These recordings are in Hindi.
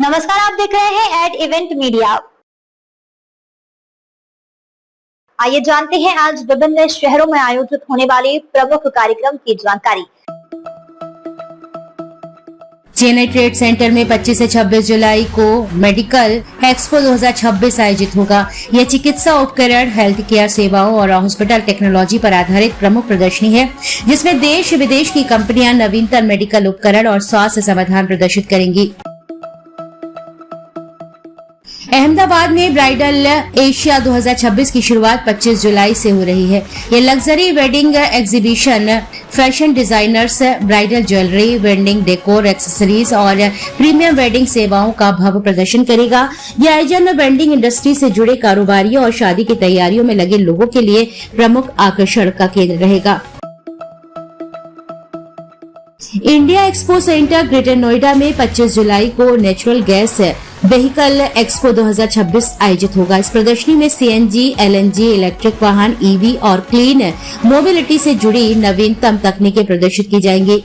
नमस्कार, आप देख रहे हैं एट इवेंट मीडिया। आइए जानते हैं आज विभिन्न शहरों में आयोजित होने वाले प्रमुख कार्यक्रम की जानकारी। चेन्नई ट्रेड सेंटर में 25 से 26 जुलाई को मेडिकल एक्सपो 2026 आयोजित होगा। यह चिकित्सा उपकरण, हेल्थ केयर सेवाओं और हॉस्पिटल टेक्नोलॉजी पर आधारित प्रमुख प्रदर्शनी है, जिसमें देश विदेश की कंपनियां नवीनतम मेडिकल उपकरण और स्वास्थ्य समाधान प्रदर्शित करेंगी। अहमदाबाद में ब्राइडल एशिया 2026 की शुरुआत 25 जुलाई से हो रही है। ये luxury wedding exhibition fashion designers, bridal jewellery, wedding decor, accessories और प्रीमियम वेडिंग सेवाओं का भव्य प्रदर्शन करेगा। यह आयोजन वेडिंग इंडस्ट्री से जुड़े कारोबारियों और शादी की तैयारियों में लगे लोगों के लिए प्रमुख आकर्षण का केंद्र रहेगा। India expo centre greater Noida में 25 जुलाई को नेचुरल गैस व्हीकल एक्सपो 2026 आयोजित होगा। इस प्रदर्शनी में सीएनजी, एलएनजी, इलेक्ट्रिक वाहन, ईवी और क्लीन मोबिलिटी से जुड़ी नवीनतम तकनीकें प्रदर्शित की जाएंगी।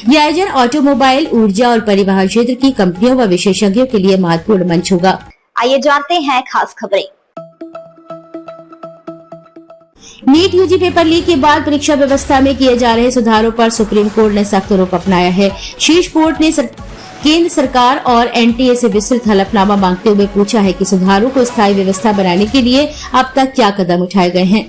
यह आयोजन ऑटोमोबाइल, ऊर्जा और परिवहन क्षेत्र की कंपनियों व विशेषज्ञों के लिए महत्वपूर्ण मंच होगा। आइए जानते हैं खास खबरें। नीट यूजी पेपर लीक के बाद परीक्षा व्यवस्था में किए जा रहे सुधारों पर सुप्रीम कोर्ट ने सख्त रुख अपनाया है। शीर्ष कोर्ट ने केंद्र सरकार और एनटीए से विस्तृत हलफनामा मांगते हुए पूछा है कि सुधारों को स्थायी व्यवस्था बनाने के लिए अब तक क्या कदम उठाए गए हैं।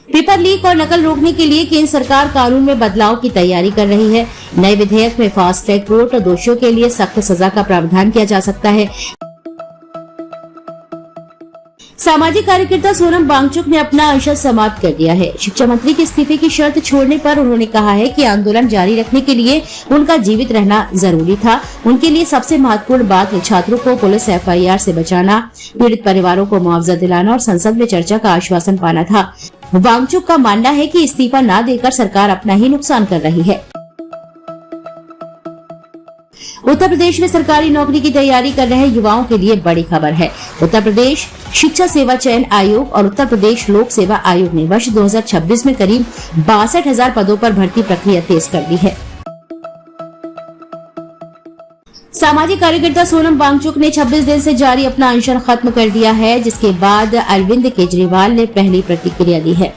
पेपर लीक और नकल रोकने के लिए केंद्र सरकार कानून में बदलाव की तैयारी कर रही है। नए विधेयक में फास्ट ट्रैक कोर्ट और दोषियों के लिए सख्त सजा का प्रावधान किया जा सकता है। सामाजिक कार्यकर्ता सोनम वांगचुक ने अपना अवसर समाप्त कर दिया है। शिक्षा मंत्री के इस्तीफे की शर्त छोड़ने पर उन्होंने कहा है कि आंदोलन जारी रखने के लिए उनका जीवित रहना जरूरी था। उनके लिए सबसे महत्वपूर्ण बात छात्रों को पुलिस एफआईआर से बचाना, पीड़ित परिवारों को मुआवजा दिलाना और संसद में चर्चा का आश्वासन पाना था। वांगचुक का मानना है कि इस्तीफा न देकर सरकार अपना ही नुकसान कर रही है। उत्तर प्रदेश में सरकारी नौकरी की तैयारी कर रहे युवाओं के लिए बड़ी खबर है। उत्तर प्रदेश शिक्षा सेवा चयन आयोग और उत्तर प्रदेश लोक सेवा आयोग ने वर्ष 2026 में करीब 62,000 पदों पर भर्ती प्रक्रिया तेज कर दी है। सामाजिक कार्यकर्ता सोनम वांगचुक ने 26 दिन से जारी अपना अनशन खत्म कर दिया है, जिसके बाद अरविंद केजरीवाल ने पहली प्रतिक्रिया दी है।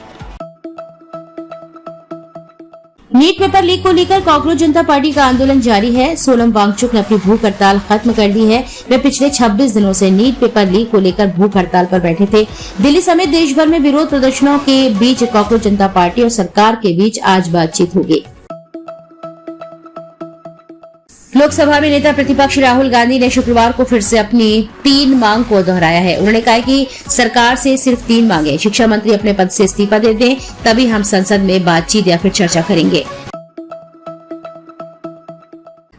नीट पेपर लीक को लेकर कांग्रेस जनता पार्टी का आंदोलन जारी है। सोनम वांगचुक ने अपनी भूख हड़ताल खत्म कर दी है। वे पिछले 26 दिनों से नीट पेपर लीक को लेकर भूख हड़ताल पर बैठे थे। दिल्ली समेत देश भर में विरोध प्रदर्शनों के बीच कांग्रेस जनता पार्टी और सरकार के बीच आज बातचीत होगी। लोकसभा में नेता प्रतिपक्ष राहुल गांधी ने शुक्रवार को फिर से अपनी 3 मांग को दोहराया है। उन्होंने कहा कि सरकार से सिर्फ 3 मांगे। शिक्षा मंत्री अपने पद से इस्तीफा दे दें, तभी हम संसद में बातचीत या फिर चर्चा करेंगे।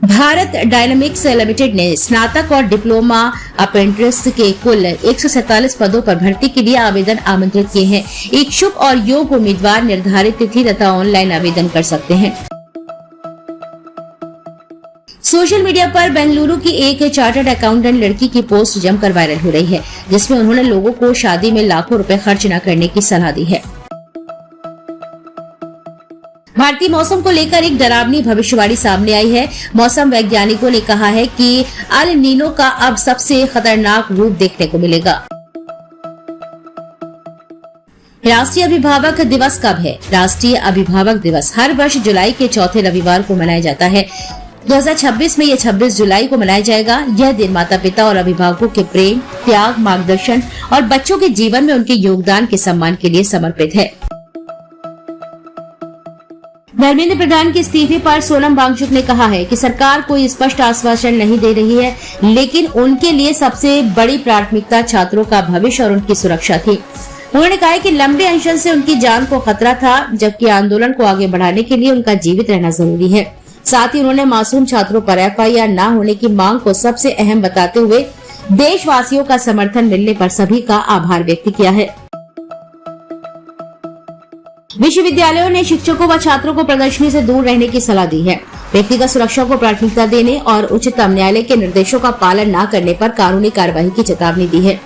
भारत डायनामिक्स लिमिटेड ने स्नातक और डिप्लोमा अप्रेंटिस के कुल 147 पदों पर भर्ती के लिए आवेदन आमंत्रित किए हैं। इच्छुक और योग्य उम्मीदवार निर्धारित तिथि तथा ऑनलाइन आवेदन कर सकते हैं। सोशल मीडिया पर बेंगलुरु की एक चार्टर्ड अकाउंटेंट लड़की की पोस्ट जमकर वायरल हो रही है, जिसमें उन्होंने लोगों को शादी में लाखों रुपए खर्च न करने की सलाह दी है। भारतीय मौसम को लेकर एक डरावनी भविष्यवाणी सामने आई है। मौसम वैज्ञानिकों ने कहा है कि अल नीनो का अब सबसे खतरनाक रूप देखने को मिलेगा। राष्ट्रीय अभिभावक दिवस कब है? राष्ट्रीय अभिभावक दिवस हर वर्ष जुलाई के चौथे रविवार को मनाया जाता है। 2026 में यह 26 जुलाई को मनाया जाएगा। यह दिन माता पिता और अभिभावकों के प्रेम, त्याग, मार्गदर्शन और बच्चों के जीवन में उनके योगदान के सम्मान के लिए समर्पित है। धर्मेंद्र प्रधान के इस्तीफे पर सोनम वांगचुक ने कहा है कि सरकार कोई स्पष्ट आश्वासन नहीं दे रही है, लेकिन उनके लिए सबसे बड़ी प्राथमिकता छात्रों का भविष्य और उनकी सुरक्षा थी। उन्होंने कहा कि लंबे अनशन से उनकी जान को खतरा था, जबकि आंदोलन को आगे बढ़ाने के लिए उनका जीवित रहना जरूरी है। साथ ही उन्होंने मासूम छात्रों पर एफआईआर न होने की मांग को सबसे अहम बताते हुए देशवासियों का समर्थन मिलने पर सभी का आभार व्यक्त किया है। विश्वविद्यालयों ने शिक्षकों व छात्रों को प्रदर्शनी से दूर रहने की सलाह दी है। व्यक्तिगत सुरक्षा को प्राथमिकता देने और उच्चतम न्यायालय के निर्देशों का पालन न करने पर कानूनी कार्रवाई की चेतावनी दी है।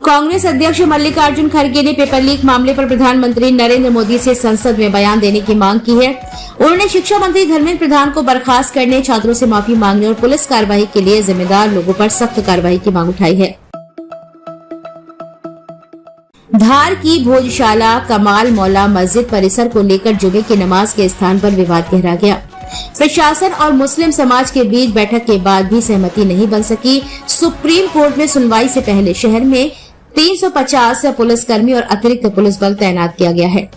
कांग्रेस अध्यक्ष मल्लिकार्जुन खड़गे ने पेपर लीक मामले पर प्रधानमंत्री नरेंद्र मोदी से संसद में बयान देने की मांग की है। उन्होंने शिक्षा मंत्री धर्मेंद्र प्रधान को बर्खास्त करने, छात्रों से माफी मांगने और पुलिस कार्रवाई के लिए जिम्मेदार लोगों पर सख्त कार्रवाई की मांग उठाई है। धार की भोजशाला कमाल मौला मस्जिद परिसर को लेकर जुमे की नमाज के स्थान पर विवाद गहरा गया। प्रशासन और मुस्लिम समाज के बीच बैठक के बाद भी सहमति नहीं बन सकी। सुप्रीम कोर्ट में सुनवाई से पहले शहर में 350 पुलिसकर्मी और अतिरिक्त पुलिस बल तैनात किया गया है।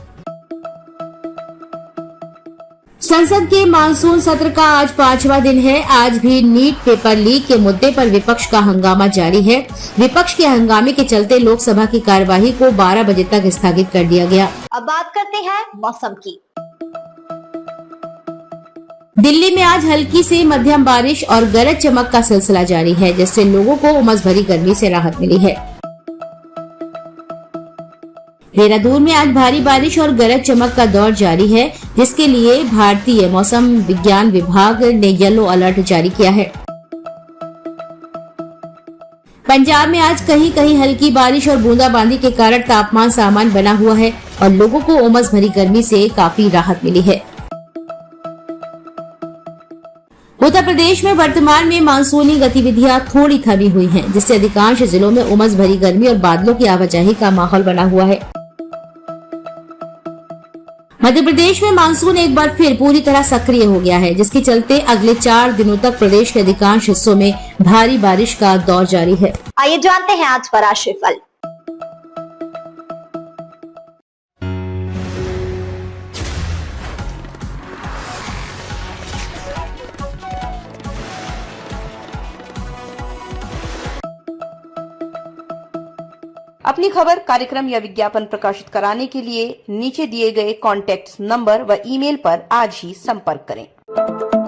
संसद के मानसून सत्र का आज 5वां दिन है। आज भी नीट पेपर लीक के मुद्दे पर विपक्ष का हंगामा जारी है। विपक्ष के हंगामे के चलते लोकसभा की कार्यवाही को 12 बजे तक स्थगित कर दिया गया। अब बात करते हैं मौसम की। दिल्ली में आज हल्की से मध्यम बारिश और गरज चमक का सिलसिला जारी है, जिससे लोगों को उमस भरी गर्मी से राहत मिली है। देहरादून में आज भारी बारिश और गरज चमक का दौर जारी है, जिसके लिए भारतीय मौसम विज्ञान विभाग ने येलो अलर्ट जारी किया है। पंजाब में आज कहीं कहीं हल्की बारिश और बूंदाबांदी के कारण तापमान सामान्य बना हुआ है और लोगों को उमस भरी गर्मी से काफी राहत मिली है। उत्तर प्रदेश में वर्तमान में मानसूनी गतिविधियां थोड़ी थमी हुई हैं, जिससे अधिकांश जिलों में उमस भरी गर्मी और बादलों की आवाजाही का माहौल बना हुआ है। मध्य प्रदेश में मानसून एक बार फिर पूरी तरह सक्रिय हो गया है, जिसके चलते अगले 4 दिनों तक प्रदेश के अधिकांश हिस्सों में भारी बारिश का दौर जारी है। आइए जानते हैं आज का राशिफल। अपनी खबर, कार्यक्रम या विज्ञापन प्रकाशित कराने के लिए नीचे दिए गए कॉन्टैक्ट नंबर व ईमेल पर आज ही संपर्क करें।